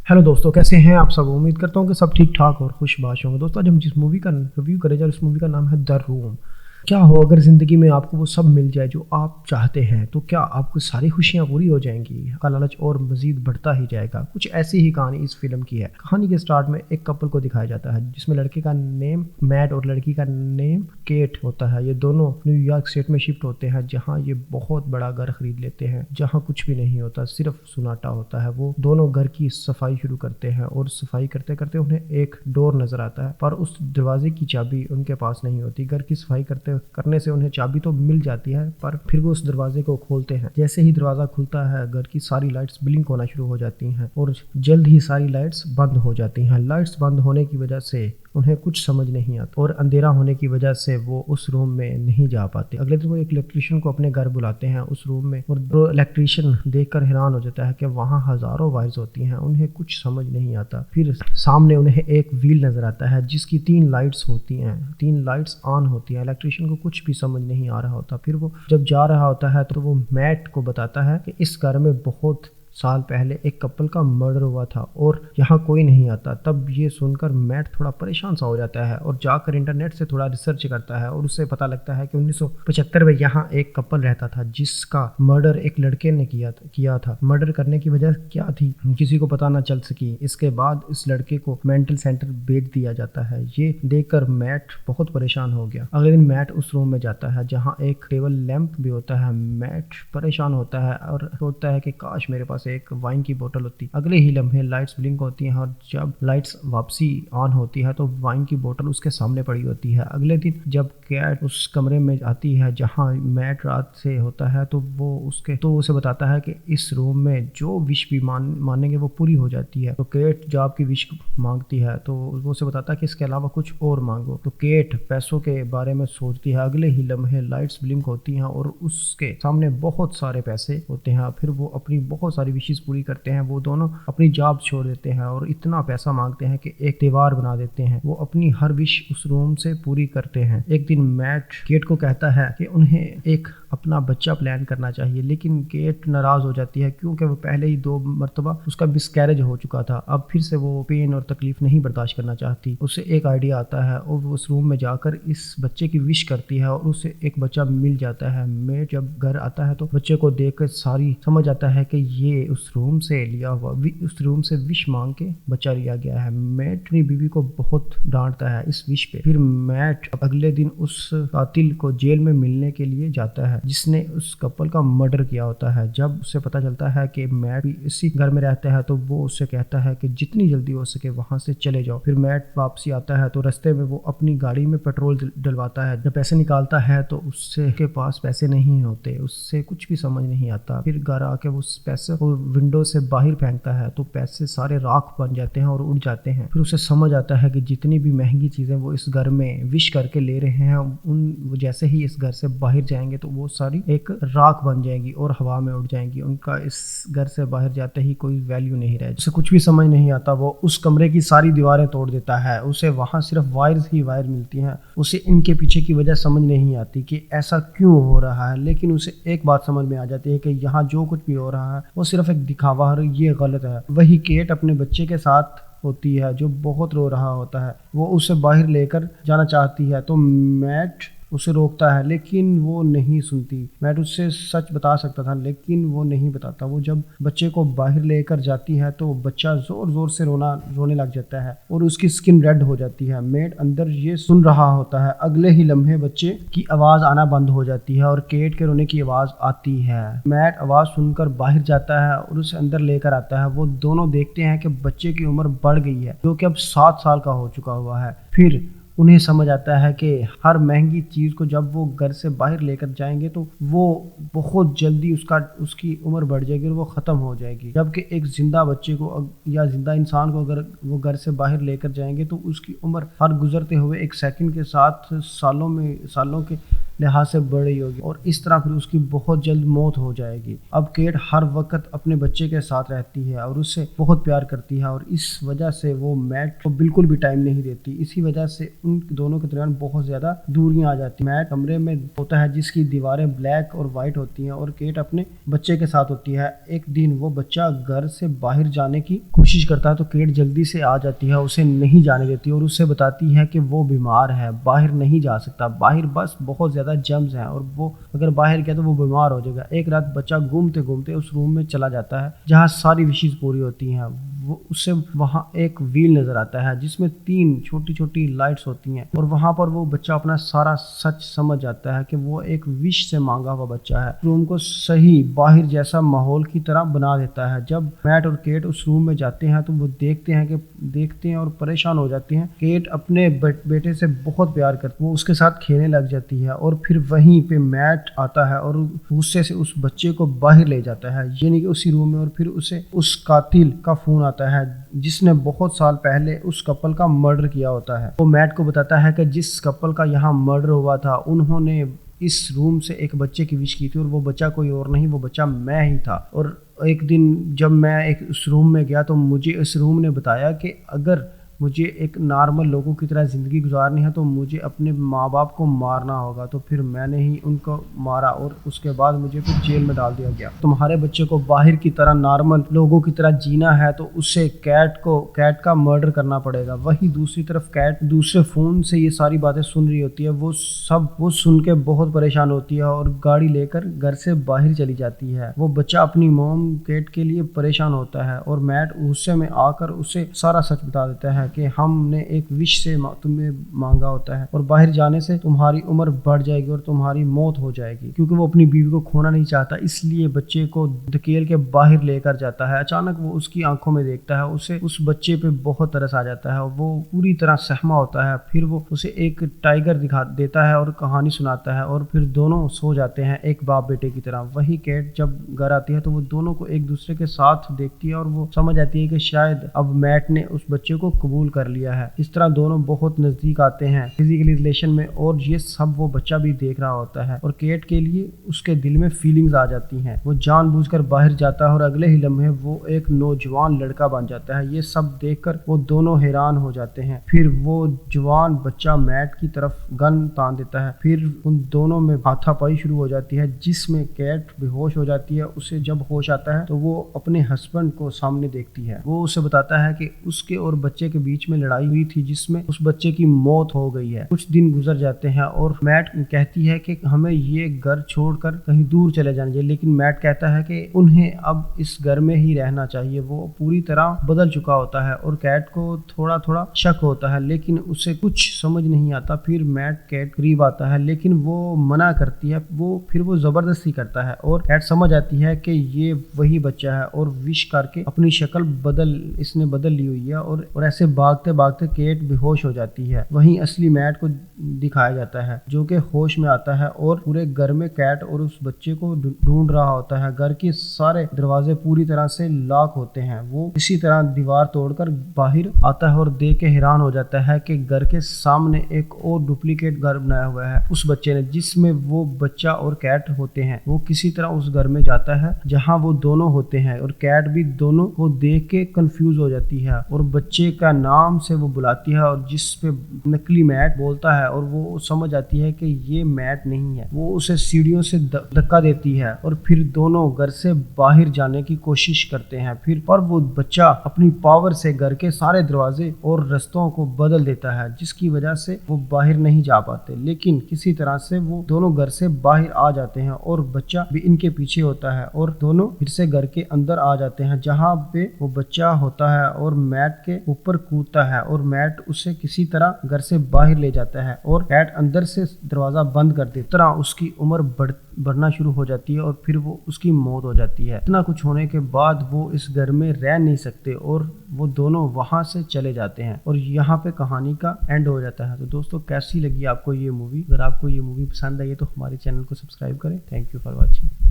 Hello दोस्तों, कैसे हैं आप सब। उम्मीद करता हूँ कि सब ठीक ठाक और खुशबाश होंगे। दोस्तों, आज हम जिस मूवी का रिव्यू करें जा रहे हैं उस मूवी का नाम है द रूम। क्या हो अगर ज़िंदगी में आपको वो सब मिल जाए जो आप चाहते हैं, तो क्या आपको सारी खुशियाँ पूरी हो जाएंगी, आपका लालच और मज़ीद बढ़ता ही जाएगा। कुछ ऐसी ही कहानी इस फिल्म की है। कहानी के स्टार्ट में एक कपल को दिखाया जाता है जिसमें लड़के का नेम मैट और लड़की का नेम केट होता है। ये दोनों न्यूयॉर्क स्टेट में शिफ्ट होते हैं, जहाँ ये बहुत बड़ा घर खरीद लेते हैं, जहाँ कुछ भी नहीं होता, सिर्फ सुनाटा होता है। वो दोनों घर की सफाई शुरू करते हैं और सफाई करते करते उन्हें एक डोर नजर आता है, पर उस दरवाजे की चाबी उनके पास नहीं होती। घर की सफाई करने से उन्हें चाबी तो मिल जाती है, पर फिर वो उस दरवाजे को खोलते हैं। जैसे ही दरवाजा खुलता है, घर की सारी लाइट्स ब्लिंक होना शुरू हो जाती हैं और जल्द ही सारी लाइट्स बंद हो जाती हैं। लाइट्स बंद होने की वजह से उन्हें कुछ समझ नहीं आता और अंधेरा होने की वजह से वो उस रूम में नहीं जा पाते। अगले दिन वो एक इलेक्ट्रीशियन को अपने घर बुलाते हैं उस रूम में, और वो इलेक्ट्रीशियन देखकर हैरान हो जाता है कि वहाँ हजारों वायर्स होती हैं। उन्हें कुछ समझ नहीं आता। फिर सामने उन्हें एक व्हील नजर आता है जिसकी 3 लाइट्स होती हैं, 3 लाइट्स ऑन होती हैं। इलेक्ट्रीशियन को कुछ भी समझ नहीं आ रहा होता। फिर वो जब जा रहा होता है तो वो मैट को बताता है कि इस घर में बहुत साल पहले एक कपल का मर्डर हुआ था और यहाँ कोई नहीं आता। तब ये सुनकर मैट थोड़ा परेशान सा हो जाता है और जाकर इंटरनेट से थोड़ा रिसर्च करता है और उससे पता लगता है कि 1975 में यहाँ एक कपल रहता था जिसका मर्डर एक लड़के ने किया था। मर्डर करने की वजह क्या थी किसी को पता ना चल सकी। इसके बाद इस लड़के को मेंटल सेंटर भेज दिया जाता है। ये देखकर मैट बहुत परेशान हो गया। अगले दिन मैट उस रूम में जाता है जहाँ एक टेबल लैंप भी होता है। मैट परेशान होता है और सोचता है कि काश मेरे पास एक वाइन की बोतल होती। अगले ही लम्हे लाइट्स ब्लिंक होती हैं और जब लाइट्स वापसी ऑन होती है तो वाइन की बोतल उसके सामने पड़ी होती है। अगले दिन जब कैट उस कमरे में आती है जहां मैट रात से होता है तो वो उसे बताता है कि इस रूम में जो विश भी मानेंगे वो पूरी हो जाती है। तो केट जॉब की विश मांगती है तो वो उसे बताता है कि इसके अलावा कुछ और मांगो। तो केट पैसों के बारे में सोचती है। अगले ही लम्हे लाइट्स ब्लिंक होती हैं और उसके सामने बहुत सारे पैसे होते हैं। फिर वो अपनी बहुत सारी विशेष पूरी करते हैं। वो दोनों अपनी जॉब छोड़ देते हैं और इतना पैसा मांगते हैं कि एक दीवार बना देते हैं। वो अपनी हर विश उस रूम से पूरी करते हैं। एक दिन मैट केट को कहता है कि उन्हें एक अपना बच्चा प्लान करना चाहिए, लेकिन केट नाराज हो जाती है क्योंकि वो पहले ही 2 मरतबा उसका मिसकैरेज हो चुका था। अब फिर से वो पेन और तकलीफ नहीं बर्दाश्त करना चाहती। उसे एक आइडिया आता है और वो उस रूम में जाकर इस बच्चे की विश करती है और उसे एक बच्चा मिल जाता है। मैट जब घर आता है तो बच्चे को देखकर सारी समझ आता है कि ये उस रूम से लिया हुआ उस रूम से विश मांग के बच्चा लिया गया है। मैट अपनी बीवी को बहुत डांटता है इस विश पे। फिर मैट अगले दिन उस कातिल को जेल में मिलने के लिए जाता है जिसने उस कपल का मर्डर किया होता है। जब उसे पता चलता है कि मैट भी इसी घर में रहता है तो वो उससे कहता है कि जितनी जल्दी हो सके वहां से चले जाओ। फिर मैट वापसी आता है तो रास्ते में वो अपनी गाड़ी में पेट्रोल डलवाता है। जब पैसे निकालता है तो उससे के पास पैसे नहीं होते। उससे कुछ भी समझ नहीं आता। फिर घर आके वो पैसे को विंडो से बाहर फेंकता है तो पैसे सारे राख बन जाते हैं और उड़ जाते हैं। फिर उसे समझ आता है कि जितनी भी महंगी चीजें वो इस घर में विश करके ले रहे हैं वो जैसे ही इस घर से बाहर जाएंगे तो वो सारी एक राख बन जाएंगी और हवा में उड़ जाएंगी। उनका इस घर से बाहर जाते ही कोई वैल्यू नहीं रहे। उसे कुछ भी समझ नहीं आता। वो उस कमरे की सारी दीवारें तोड़ देता है। उसे वहां सिर्फ वायर्स ही वायर मिलती हैं। उसे इनके पीछे की वजह समझ नहीं आती कि ऐसा क्यों हो रहा है, लेकिन उसे एक बात समझ में आ जाती है कि यहाँ जो कुछ भी हो रहा है वो सिर्फ एक दिखावा है, ये गलत है। वही केट अपने बच्चे के साथ होती है जो बहुत रो रहा होता है। वो उसे बाहर लेकर जाना चाहती है तो मैट उसे रोकता है, लेकिन वो नहीं सुनती। मैट उससे सच बता सकता था लेकिन वो नहीं बताता। वो जब बच्चे को बाहर लेकर जाती है तो बच्चा जोर जोर से रोने लग जाता है और उसकी स्किन रेड हो जाती है। मैट अंदर ये सुन रहा होता है। अगले ही लम्हे बच्चे की आवाज आना बंद हो जाती है और केट के रोने की आवाज आती है। मैट आवाज सुनकर बाहर जाता है और उसे अंदर लेकर आता है। वो दोनों देखते हैं कि बच्चे की उम्र बढ़ गई है जो कि अब 7 साल का हो चुका हुआ है। फिर उन्हें समझ आता है कि हर महंगी चीज को जब वो घर से बाहर लेकर जाएंगे तो वो बहुत जल्दी उसकी उम्र बढ़ जाएगी और वो खत्म हो जाएगी। जबकि एक जिंदा बच्चे को या जिंदा इंसान को अगर वो घर से बाहर लेकर जाएंगे तो उसकी उम्र हर गुजरते हुए एक सेकंड के साथ सालों के لحاظ سے بڑی ہوگی اور اس طرح پھر اس کی بہت جلد موت ہو جائے گی۔ اب کیٹ ہر وقت اپنے بچے کے ساتھ رہتی ہے اور اس سے بہت پیار کرتی ہے اور اس وجہ سے وہ میٹ کو بالکل بھی ٹائم نہیں دیتی۔ اسی وجہ سے ان دونوں کے درمیان بہت زیادہ دوریاں آ جاتی ہیں۔ میٹ کمرے میں ہوتا ہے جس کی دیواریں بلیک اور وائٹ ہوتی ہیں اور کیٹ اپنے بچے کے ساتھ ہوتی ہے۔ ایک دن وہ بچہ گھر سے باہر جانے کی کوشش کرتا ہے تو کیٹ جلدی سے آ جاتی ہے، اسے نہیں جانے دیتی اور اسے بتاتی ہے کہ وہ بیمار ہے، باہر نہیں جا سکتا، باہر بس بہت زیادہ جرمز ہیں اور وہ اگر باہر گیا تو وہ بیمار ہو جائے گا۔ ایک رات بچہ گھومتے گھومتے اس روم میں چلا جاتا ہے جہاں ساری وشز پوری ہوتی ہیں۔ وہ اسے وہاں ایک ویل نظر آتا ہے جس میں 3 چھوٹی چھوٹی لائٹس ہوتی ہیں اور وہاں پر وہ بچہ اپنا سارا سچ سمجھ جاتا ہے کہ وہ ایک وش سے مانگا ہوا بچہ ہے۔ روم کو صحیح باہر جیسا ماحول کی طرح بنا دیتا ہے۔ جب میٹ اور کیٹ اس روم میں جاتے ہیں تو وہ دیکھتے ہیں اور پریشان ہو جاتے ہیں۔ کیٹ اپنے بیٹے سے بہت پیار کرتی ہے، وہ اس کے ساتھ کھیلنے لگ جاتی ہے اور پھر وہیں پہ میٹ آتا ہے اور غصے سے اس بچے کو باہر لے جاتا ہے، یعنی کہ اسی روم میں، اور پھر اسے اس قاتل کا فون آتا ہے جس نے بہت سال پہلے اس کپل کا مرڈر کیا ہوتا ہے۔ وہ میٹ کو بتاتا ہے کہ جس کپل کا یہاں مرڈر ہوا تھا انہوں نے اس روم سے ایک بچے کی وش کی تھی اور وہ بچہ کوئی اور نہیں، وہ بچہ میں ہی تھا۔ اور ایک دن جب میں اس روم میں گیا تو مجھے اس روم نے بتایا کہ اگر مجھے ایک نارمل لوگوں کی طرح زندگی گزارنی ہے تو مجھے اپنے ماں باپ کو مارنا ہوگا، تو پھر میں نے ہی ان کو مارا اور اس کے بعد مجھے پھر جیل میں ڈال دیا گیا۔ تمہارے بچے کو باہر کی طرح نارمل لوگوں کی طرح جینا ہے تو اسے کیٹ کا مرڈر کرنا پڑے گا۔ وہی دوسری طرف کیٹ دوسرے فون سے یہ ساری باتیں سن رہی ہوتی ہے، وہ سن کے بہت پریشان ہوتی ہے اور گاڑی لے کر گھر سے باہر چلی جاتی ہے۔ وہ بچہ اپنی موم کیٹ کے لیے پریشان ہوتا ہے اور میٹ غصے میں آ کر اسے سارا سچ بتا دیتا ہے کہ ہم نے ایک وش سے تمہیں مانگا ہوتا ہے اور باہر جانے سے تمہاری عمر بڑھ جائے گی اور تمہاری موت ہو جائے گی، کیونکہ وہ اپنی بیوی کو کھونا نہیں چاہتا، اس لیے بچے کو دھکیل کے باہر لے کر جاتا ہے۔ اچانک وہ اس کی آنکھوں میں دیکھتا ہے، اسے اس بچے پہ بہت ترس آ جاتا ہے اور وہ پوری طرح سہما ہوتا ہے۔ پھر وہ اسے ایک ٹائیگر دکھا دیتا ہے اور کہانی سناتا ہے اور پھر دونوں سو جاتے ہیں ایک باپ بیٹے کی طرح۔ وہی کیٹ جب گھر آتی ہے تو وہ دونوں کو ایک دوسرے کے ساتھ دیکھتی ہے اور وہ سمجھ آتی ہے کہ شاید اب میٹ نے اس بچے کو قبول کر لیا ہے۔ اس طرح دونوں بہت نزدیک آتے ہیں فزیکلی ریلیشن میں اور یہ سب وہ بچہ بھی دیکھ رہا ہوتا ہے اور کیٹ کے لیے اس کے دل میں فیلنگز آ جاتی ہیں۔ وہ جان بوجھ کر باہر جاتا ہے اور اگلے ہی لمحے وہ ایک نوجوان لڑکا بن جاتا ہے۔ یہ سب دیکھ کر وہ دونوں حیران ہو جاتے ہیں۔ پھر وہ جوان بچہ میٹ کی طرف گن تان دیتا ہے، پھر ان دونوں میں ہاتھا پائی شروع ہو جاتی ہے جس میں کیٹ بے ہوش ہو جاتی ہے۔ اسے جب ہوش آتا ہے تو وہ اپنے ہسبینڈ کو سامنے دیکھتی ہے۔ وہ اسے بتاتا ہے کہ اس کے اور بچے کے بیچ میں لڑائی ہوئی تھی جس میں اس بچے کی موت ہو گئی ہے۔ کچھ دن گزر جاتے ہیں اور میٹ کہتی ہے کہ ہمیں یہ گھر چھوڑ کر کہیں دور چلے جانا چاہیے، لیکن میٹ کہتا ہے کہ انہیں اب اس گھر میں ہی رہنا چاہیے۔ وہ پوری طرح بدل چکا ہوتا ہے اور کیٹ کو تھوڑا تھوڑا شک ہوتا ہے لیکن اسے کچھ سمجھ نہیں آتا۔ پھر میٹ کیٹ قریب آتا ہے لیکن وہ منع کرتی ہے، پھر وہ زبردستی کرتا ہے اور کیٹ سمجھ آتی ہے کہ یہ وہی بچہ ہے اور وش کر کے اپنی شکل اس نے بدل لی ہوئی ہے اور ایسے بھاگتے بھاگتے کیٹ بے ہوش ہو جاتی ہے۔ وہیں اصلی میٹ کو دکھایا جاتا ہے جو کہ ہوش میں آتا ہے اور پورے گھر میں کیٹ اور اس بچے کو ڈھونڈ رہا ہوتا ہے۔ گھر کے سارے دروازے پوری طرح سے لاک ہوتے ہیں۔ وہ اسی طرح دیوار توڑ کر باہر آتا ہے اور دیکھ کے حیران ہو جاتا ہے کہ گھر کے سامنے ایک اور ڈپلیکیٹ گھر بنایا ہوا ہے اس بچے نے جس میں وہ بچہ اور کیٹ ہوتے ہیں۔ وہ کسی طرح اس گھر میں جاتا ہے جہاں وہ دونوں ہوتے ہیں اور کیٹ بھی دونوں کو دیکھ کے کنفیوز ہو جاتی ہے اور بچے کا نام سے وہ بلاتی ہے اور جس پہ نکلی میٹ بولتا ہے اور وہ سمجھ آتی ہے کہ یہ میٹ نہیں ہے۔ وہ اسے سیڑھیوں سے دھکا دیتی ہے اور پھر دونوں گھر سے باہر جانے کی کوشش کرتے ہیں۔ پر وہ بچہ اپنی پاور سے گھر کے سارے دروازے اور رستوں کو بدل دیتا ہے جس کی وجہ سے وہ باہر نہیں جا پاتے، لیکن کسی طرح سے وہ دونوں گھر سے باہر آ جاتے ہیں اور بچہ بھی ان کے پیچھے ہوتا ہے اور دونوں پھر سے گھر کے اندر آ جاتے ہیں جہاں پہ وہ بچہ ہوتا ہے اور میٹ کے اوپر کودتا ہے اور میٹ اسے کسی طرح گھر سے باہر لے جاتا ہے اور کیٹ اندر سے دروازہ بند کر دیتی ہے۔ اس طرح اس کی عمر بڑھنا شروع ہو جاتی ہے اور پھر وہ اس کی موت ہو جاتی ہے۔ اتنا کچھ ہونے کے بعد وہ اس گھر میں رہ نہیں سکتے اور وہ دونوں وہاں سے چلے جاتے ہیں اور یہاں پہ کہانی کا اینڈ ہو جاتا ہے۔ تو دوستوں کیسی لگی آپ کو یہ مووی؟ اگر آپ کو یہ مووی پسند آئی تو ہمارے چینل کو سبسکرائب کریں۔ Thank you for watching.